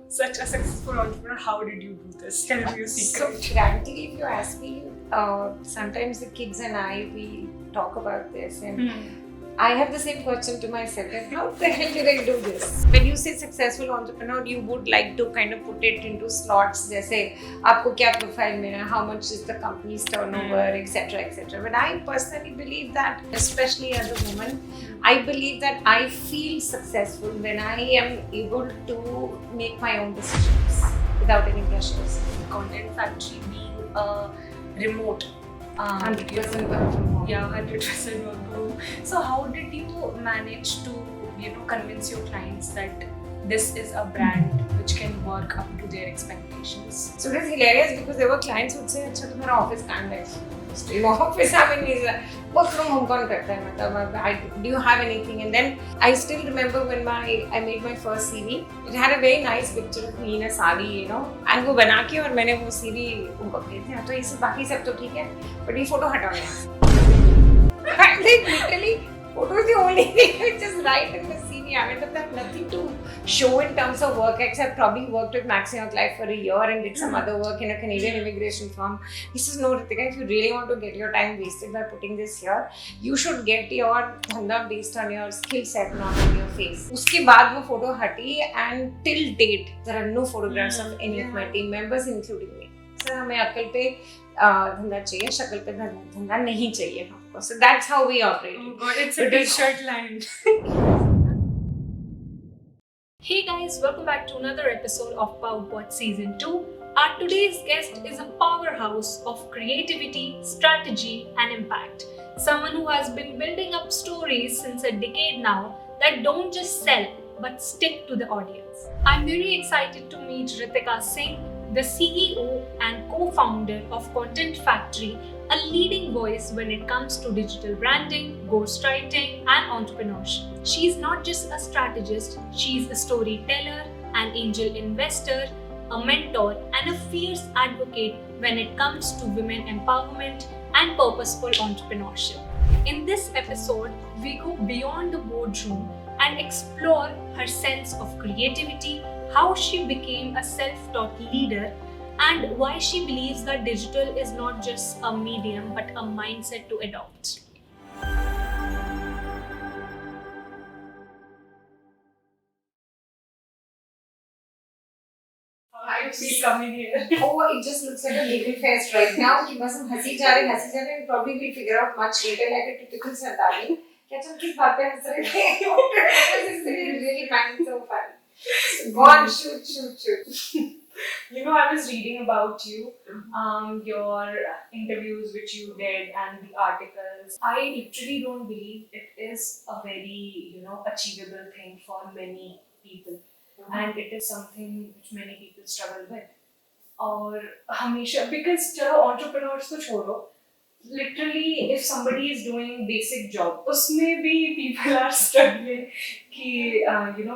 such a successful entrepreneur, how did you do this? Tell me your secret. So frankly, if you ask me, sometimes the kids and I, we talk about this, and I have the same question to myself, that how the hell did I do this? When you say successful entrepreneur, you would like to kind of put it into slots, जैसे आपको क्या profile मिला, how much is the company's turnover, etc., etc. But I personally believe that, especially as a woman, I believe that I feel successful when I am able to make my own decisions without any pressures. Content Factory being a remote 100% work from home. Yeah, 100% work from home. So how did you manage to convince your clients that this is a brand which can work up to their expectations? So it is hilarious because there were clients who would say, अच्छा तुम्हारा office कहाँ है? Still office, I mean, work from home कौन करता है? मतलब, do you have anything? And then I still remember when I made my first CV. It had a very nice picture of me in a sari, and वो बना के और मैंने वो CV उनको भेज दिया. तो ये सब बाकी सब तो ठीक है, but ये photo हटाओ यहाँ. Like literally, photo is the only thing which is right in the CV. I mean, I have nothing to show in terms of work except probably worked with Maxine Life for a year and did some other work in a Canadian immigration firm. He says, no, Ritika, if you really want to get your time wasted by putting this here, you should get your dhanda based on your skill set, not on your face. उसके बाद वो photo हटी and till date, there are no photographs of any of my team members, including me. So हमें अकल पे धंधा चाहिए, शक्ल पे धंधा नहीं चाहिए हमको. So that's how we operate. Oh God, it's a t-shirt line. Hey guys, welcome back to another episode of PowerPod Season 2. Our today's guest is a powerhouse of creativity, strategy and impact. Someone who has been building up stories since a decade now that don't just sell but stick to the audience. I'm very excited to meet Ritika Singh, the CEO and co-founder of Content Factory, a leading voice when it comes to digital branding, ghostwriting, and entrepreneurship. She's not just a strategist, she's a storyteller, an angel investor, a mentor, and a fierce advocate when it comes to women empowerment and purposeful entrepreneurship. In this episode, we go beyond the boardroom and explore her sense of creativity, how she became a self-taught leader, and why she believes that digital is not just a medium but a mindset to adopt. How do you feel coming here? Oh, it just looks like a legal fest right now. कि बस हम हंसी जा रहे हैं. Probably we'll figure out much later, like a typical Sardari. क्या तुम किस बात पे हंस रहे थे? This is really finding so fun. Go on, shoot. I was reading about you, your interviews which you did and the articles. I literally don't believe it is a very, achievable thing for many people. And it is something which many people struggle with. और हमेशा, because चलो entrepreneurs तो छोड़ो, literally if somebody is doing basic job, उसमें भी people are struggling कि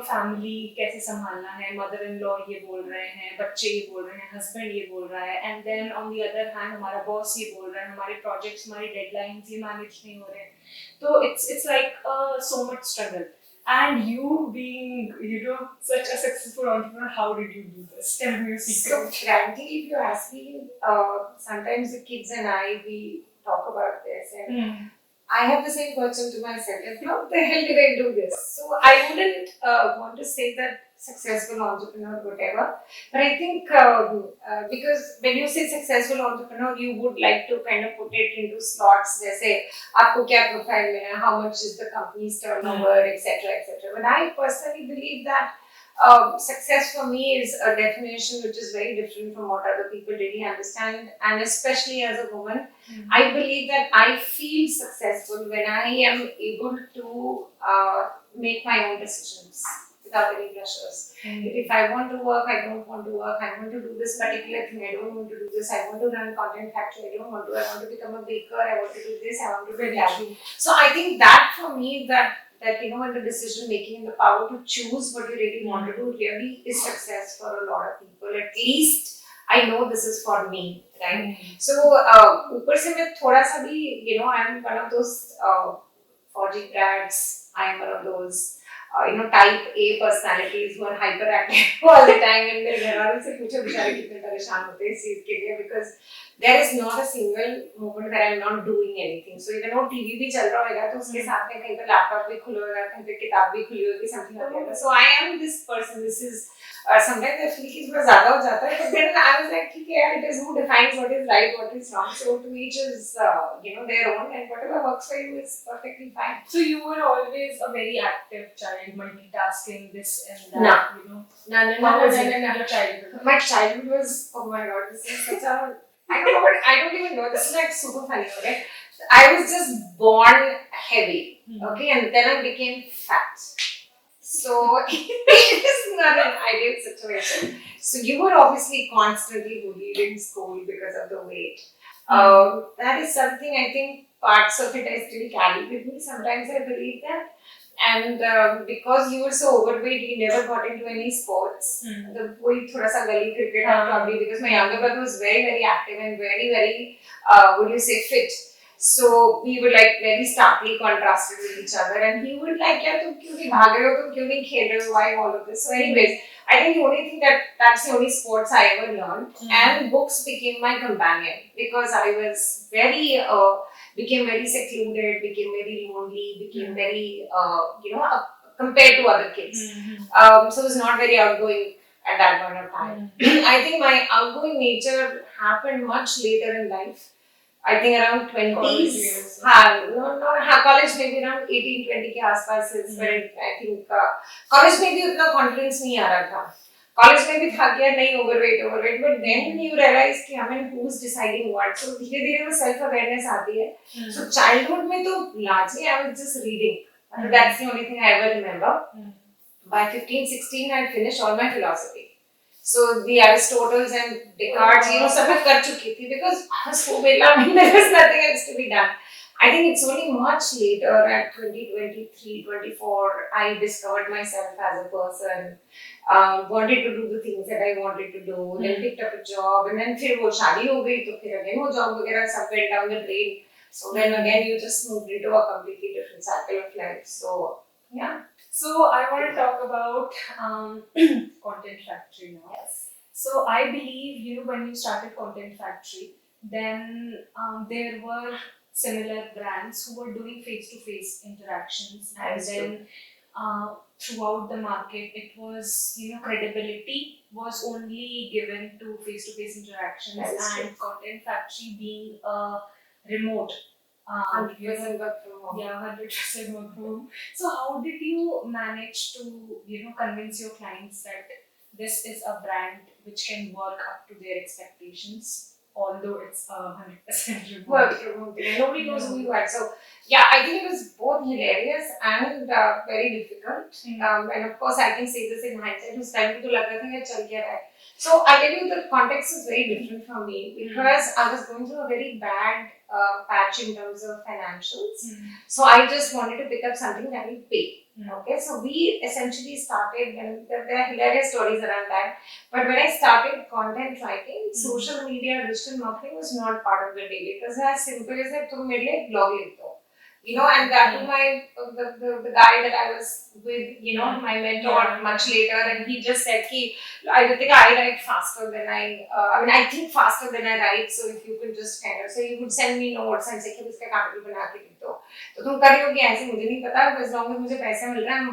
family कैसे संभालना है, mother-in-law ये बोल रहे हैं, बच्चे ये बोल रहे हैं, husband ये बोल रहा है, and then on the other hand हमारा boss ये बोल रहा है, हमारे projects, हमारी deadlines ये manage नहीं हो रहे हैं, तो it's like so much struggle. And you being, such a successful entrepreneur, how did you do this? Tell me your secret. So frankly, if you ask me, sometimes the kids and I, we talk about this, and I have the same question to myself, how the hell did I do this? So I wouldn't want to say that successful entrepreneur, whatever, but I think because when you say successful entrepreneur, you would like to kind of put it into slots, जैसे आपको क्या profile मिला, how much is the company's turnover, etc., etc. But I personally believe that success for me is a definition which is very different from what other people really understand, and especially as a woman, I believe that I feel successful when I am able to make my own decisions without any pressures. If I want to work, I don't want to work. I want to do this particular thing. I don't want to do this. I want to run Content Factory. I don't want to. I want to become a baker. I want to do this. I want to do that. So I think that for me, that in the decision making and the power to choose what you really want to do really is success for a lot of people. At least I know this is for me, right? So ऊपर से मैं थोड़ा सा भी I'm one of those 4G grads. I'm one of those type A personalities who are hyperactive all the time, and मेरे घर वालों से पूछो बेचारे कितने परेशान होते हैं इस चीज के लिए, because there is not a single moment where I'm not doing anything. So even though TV भी चल रहा होगा तो उसके साथ में कहीं पे लैपटॉप भी खुला होगा, कहीं पे किताब भी खुली होगी, something like that. So I am this person. This is sometimes I feel कि थोड़ा ज़्यादा हो जाता है, but then I was like ठीक है यार, it is who defines what is right, what is wrong. So to each is their own, and whatever works for you is perfectly fine. So you were always a very active child, multitasking this and that. No. How was it in your childhood? My childhood was, oh my god, this is such a, I don't even know, this is like super funny, okay? I was just born heavy, okay, and then I became fat. So it is not an ideal situation. So you were obviously constantly bullied in school because of the weight. That is something I think parts of it I still carry with me. Sometimes I believe that. And because you were so overweight, you never got into any sports. The boy thoda sa gully cricket probably, because my younger brother was very, very active and very, very, would you say, fit. So we were like very starkly contrasted with each other, and he would like, "यार तुम क्यों नहीं भाग रहे हो, तुम क्यों नहीं खेल रहे हो, why all of this?" So anyways, I think the only thing that's the only sports I ever learned, and books became my companion because I was very became very secluded, became very lonely, became very compared to other kids. So I was not very outgoing at that point of time. I think my outgoing nature happened much later in life. I think around 20s. College maybe around 18-20 के आसपास is when I think college में भी उतना confidence नहीं आ रहा था. College में भी था कि यार नहीं overweight, but then you realize कि I mean who's deciding what. So धीरे-धीरे वो self awareness आती है. So childhood में तो largely I was just reading. That's the only thing I ever remember. By 15-16 I finished all my philosophy. So the Aristotles and Descartes, सब मैं कर चुकी थी because I was so वेला, there was nothing else to be done. I think it's only much later at 23, 24, I discovered myself as a person, wanted to do the things that I wanted to do, then picked up a job, and then फिर वो शादी हो गई तो फिर again वो job वगैरह सब went down the drain. So then again you just moved into a completely different cycle of life. So yeah. So I want to talk about Content Factory now. Yes. So I believe, when you started Content Factory, then there were similar brands who were doing face-to-face interactions, and then throughout the market, it was, credibility was only given to face-to-face interactions, and Content Factory being a remote. 100% work from home. Yeah, 100% work from home. So how did you manage to, convince your clients that this is a brand which can work up to their expectations, although it's 100% remote? Work from home. Nobody knows who you are. So yeah, I think it was both hilarious and very difficult. And of course, I can say this in hindsight. उस time तो लग रहा था कि चल क्या रहा है. So I tell you, the context is very different for me because I was going through a very bad patch in terms of financials. So I just wanted to pick up something that will pay. Okay, so we essentially started, and there are hilarious stories around that. But when I started content writing, social media, digital marketing was not part of the day. It was as simple as that तुम मेरे लिए blog लिख दो. And that was the guy that I was with, my mentor much later, and he just said कि I think I write faster than I think faster than I write, so if you could just so he would send me notes and say कि इसका कहानी बना के लिख दो, तो तुम कर लोगे ऐसे, मुझे नहीं पता, as long as मुझे पैसा मिल रहा है,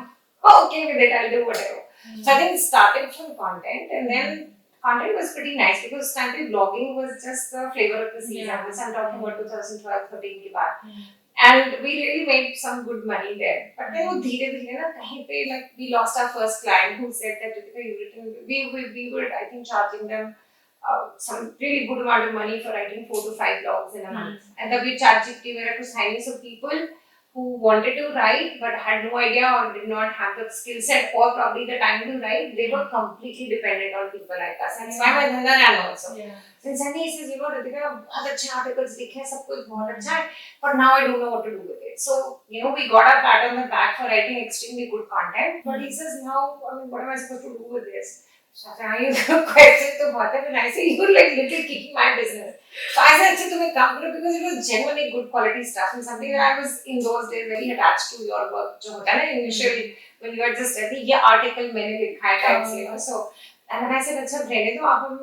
okay with it, I'll do whatever. So I think it started from content, and then content was pretty nice because started blogging was just the flavor of the season. I'm talking about 2012-13 के बाद. And we really made some good money there. But then वो धीरे-धीरे ना कहीं पे like we lost our first client who said that we were I think charging them some really good amount of money for writing 4 to 5 blogs in a month. And then we charged it where to sign so people who wanted to write but had no idea or did not have the skill set or probably the time to write, they were completely dependent on people like us. And that's why my धंधा ran also. Since Sunny says, Ritika, बहुत अच्छे articles लिखे हैं, सब कुछ बहुत अच्छा है, but now I don't know what to do with it. So, we got our pat on the back for writing extremely good content, but he says, now, what am I supposed to do with this? Question तो बहुत है, but I say you're like literally kicking my business. So I said, अच्छा तुम्हें काम करो, because it was genuinely good quality stuff and something that I was in those days very attached to your work. जो होता है ना initially when you are just ready, ये article मैंने लिखा है type से, you know. So and then I said, अच्छा रहने दो, आप हम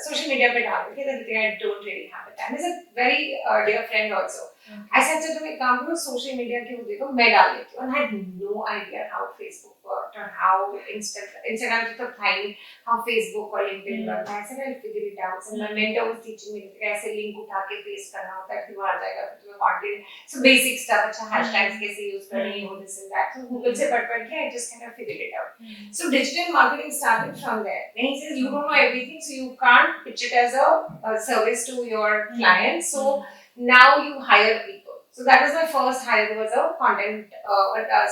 social media पे डाल देंगे, then I don't really have it. And he's a very dear friend also. I said, अच्छा तुम एक काम करो, social media के वो देखो, मैं डाल देती हूँ. And I had no idea how Facebook worked or how Instagram तो तब था ही, how Facebook or LinkedIn worked. I said, I'll figure it out. So my mentor was teaching me कैसे link उठा के paste करना होता है, फिर वो आ जाएगा, फिर तुम्हें content. So basic stuff, अच्छा hashtags कैसे use करने हैं, वो this and that. So Google से पढ़ के I just kind of figured it out. So digital marketing started from there. Then he says, you don't know everything, so you can't pitch it as a service to your clients. So now you hire people. So that was my first hire, was a content,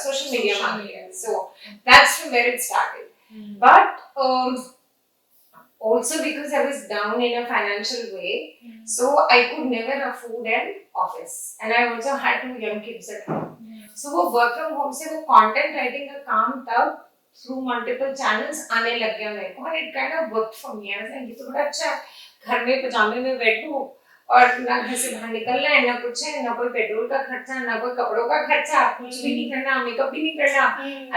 social media marketer. So that's from where it started. But also because I was down in a financial way, so I could never afford an office, and I also had two young kids at home. So वो work from home से वो content writing का काम तब through multiple channels आने लग गया मेरे को, and it kind of worked for me. I was like, ये तो बड़ा अच्छा है, घर में पजामे में बैठूं और ना घर से बाहर निकलना है, ना कुछ है, ना कोई पेट्रोल का खर्चा, ना कोई कपड़ों का खर्चा, कुछ भी नहीं करना, मेकअप भी नहीं करना,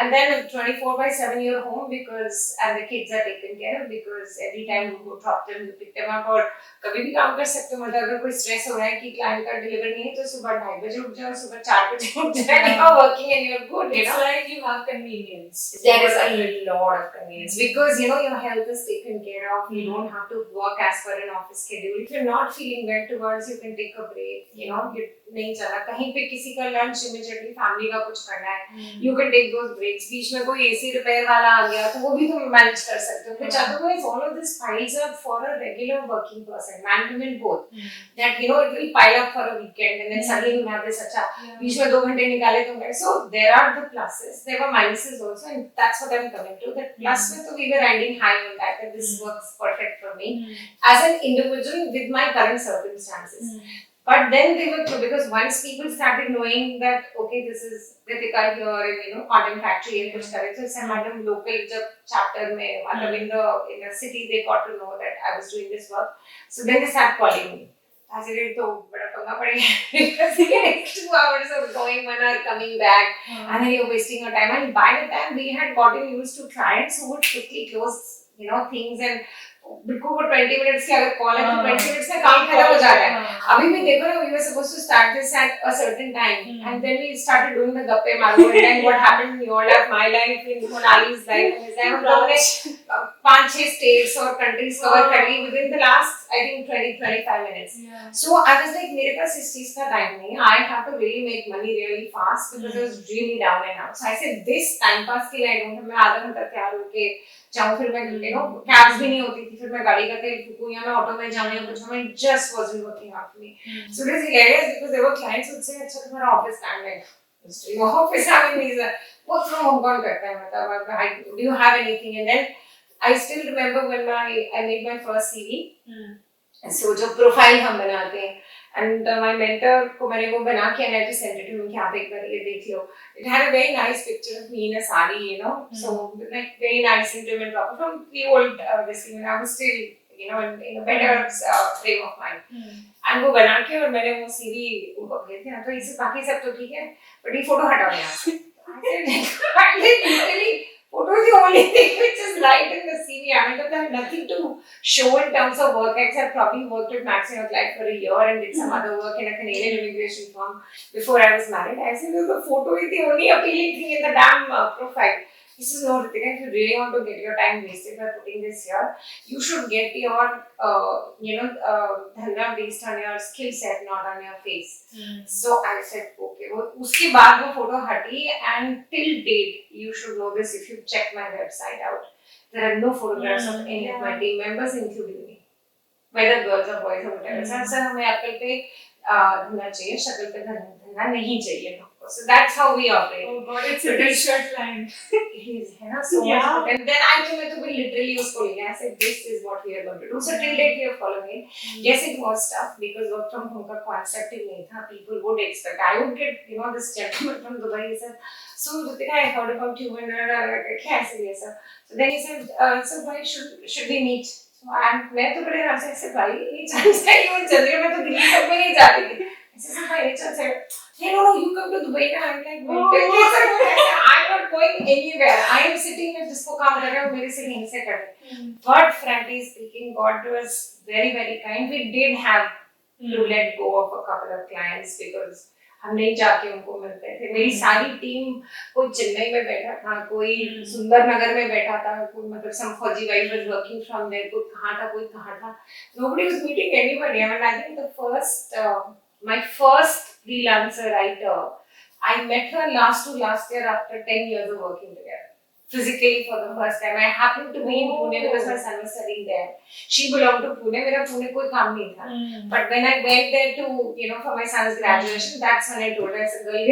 and then 24/7 you're home because and the kids are taken care of because every time you go drop them, you pick them up, और कभी भी काम कर सकते हो. मतलब अगर कोई स्ट्रेस हो रहा है कि क्लाइंट का डिलीवर नहीं है तो सुबह 2:30 बजे उठ जाओ, सुबह 4 बजे उठ जाओ, you are working and you're good, you know. It's like you have convenience. There is a lot of convenience because you know your health is taken care of. You don't have to work as per an office schedule. If you're not feeling well towards, you can take a break. You know, you नहीं चला कहीं पे किसी का lunch immediately family का कुछ करना है, you can take those breaks. बीच में कोई एसी रिपेयर वाला आ गया तो वो भी तुम मैनेज कर सकते हो. Which otherwise all of this piles up for a regular working person, man, women both. That you know it will pile up for a weekend and then suddenly you have this अच्छा बीच में 2 घंटे निकाले तुमने. So there are the pluses, there were minuses also, and that's what I'm coming to. That plus में तो we were riding high on that this works perfect for me as an individual with my current circumstances. But then they were true because once people started knowing that okay, this is Ritika here and you know content factory and कुछ करे, तो madam local जब chapter में मतलब in the city they got to know that I was doing this work. So then they started calling me. I said it तो बड़ा पंगा पड़ेगा because the next 2 hours of going, 1 hour coming back, and then you're wasting your time. And by the time we had gotten used to clients who would quickly close you know things and बिल्कुल वो 20 minutes की अगर call है तो 20 minutes में काम खत्म हो जाता है. अभी भी देखो ना, we were supposed to start this at a certain time and then we started doing the गप्पे मारो and then what happened in your life, my life, in Monali's life, and then हम लोगों ने 5-6 states और countries cover कर ली within the last I think 20-25 minutes. So I was like मेरे पास इस चीज का टाइम नहीं है. I have to really make money really fast because I was really down and out. So I said this time pass के लिए I don't have. मैं आधा घंटा तैयार होके जाऊँ, फिर मैं you know cabs भी नहीं होती थी, फिर मैं गाड़ी का तेल फूकूं या मैं ऑटो में जाऊँ या कुछ. मैं just wasn't working out for me. So it was hilarious because there were clients who said अच्छा तुम्हारा ऑफिस टाइम है, your office having these work from home कौन करता है, मतलब do you have anything? And then I still remember when I made my first CV. So जो profile हम बनाते हैं and my mentor को मैंने वो बना के and I just sent it to him कि आप एक बार ये देख लो. It had a very nice picture of me in a sari, you know, so like very nice intimate proper from the old this when I was still you know in a better frame of mind. And वो बना के और मैंने वो CV उनको भेज दिया. तो इसे बाकी सब तो ठीक है but ये फोटो हटाओ यहाँ से. I said literally photo is the only thing which is light in the CV. I mean, I have nothing to show in terms of work except probably worked with Max in Life for a year and did some other work in a Canadian immigration firm before I was married. I said, the photo is the only appealing thing in the damn profile. He says, no, Ritika, if you really want to get your time wasted by putting this here, you should get your, dhanda based on your skill set, not on your face. So I said, okay. उसके बाद वो photo हटी and till date, you should know this if you check my website out. There are no photographs of any of my team members, including me, whether girls or boys or whatever. Sir हमें अकल पे धंधा चाहिए, शक्ल पे धंधा नहीं चाहिए. for. So that's how we operate. Oh God, it's a t-shirt line. He's so Yeah. much. And then I think मैं तो भी literally उसको लेके I said this is what we are going to do. So till date we are following it. Yes, it was tough because work from home का concept ही नहीं था. People would expect. I would get this gentleman from Dubai. He said, so Ritika, I heard about you and क्या ऐसे ये सब. So then he said, so why should we meet? So मैं तो बड़े आराम से ऐसे भाई ये chance है ये चंद्र मैं तो दिल्ली तक में नहीं जा रही थी. ऐसे सब भाई chance है. No, you come to Dubai now. I'm like, I'm not going anywhere. I am sitting here जिसको काम कर रहा हूँ मेरे से यहीं से कर रहे हैं. But frankly speaking, God was very very kind. We did have to let go of a couple of clients because हम नहीं जाके उनको मिलते थे. मेरी सारी टीम कोई चेन्नई में बैठा था, कोई सुंदर नगर में बैठा था, कोई मतलब some फौजी wife was working from there, कोई कहाँ था. Nobody was meeting anybody. I mean, I think my first freelancer writer, I met her last year after 10 years of working together. Physically for the first time. I happened to be in Pune because my son was studying there. She belonged to Pune. मेरा Pune कोई काम नहीं था. But when I went there to, for my son's graduation, that's when I told her, I said, girl,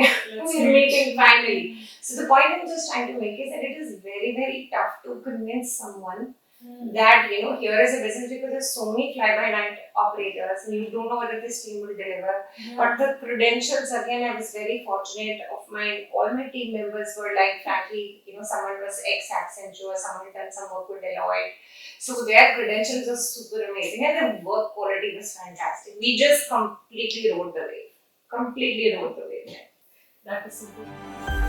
we're meeting finally. So the point I'm just trying to make is that it is very, very tough to convince someone that, here is a business because there's so many fly-by-night operators and you don't know whether this team will deliver. But the credentials, again, I was very fortunate all my team members were like, frankly, someone was ex-Accenture, someone had done some work with Deloitte. So their credentials are super amazing and the work quality was fantastic. We just completely rode the wave. That is so good.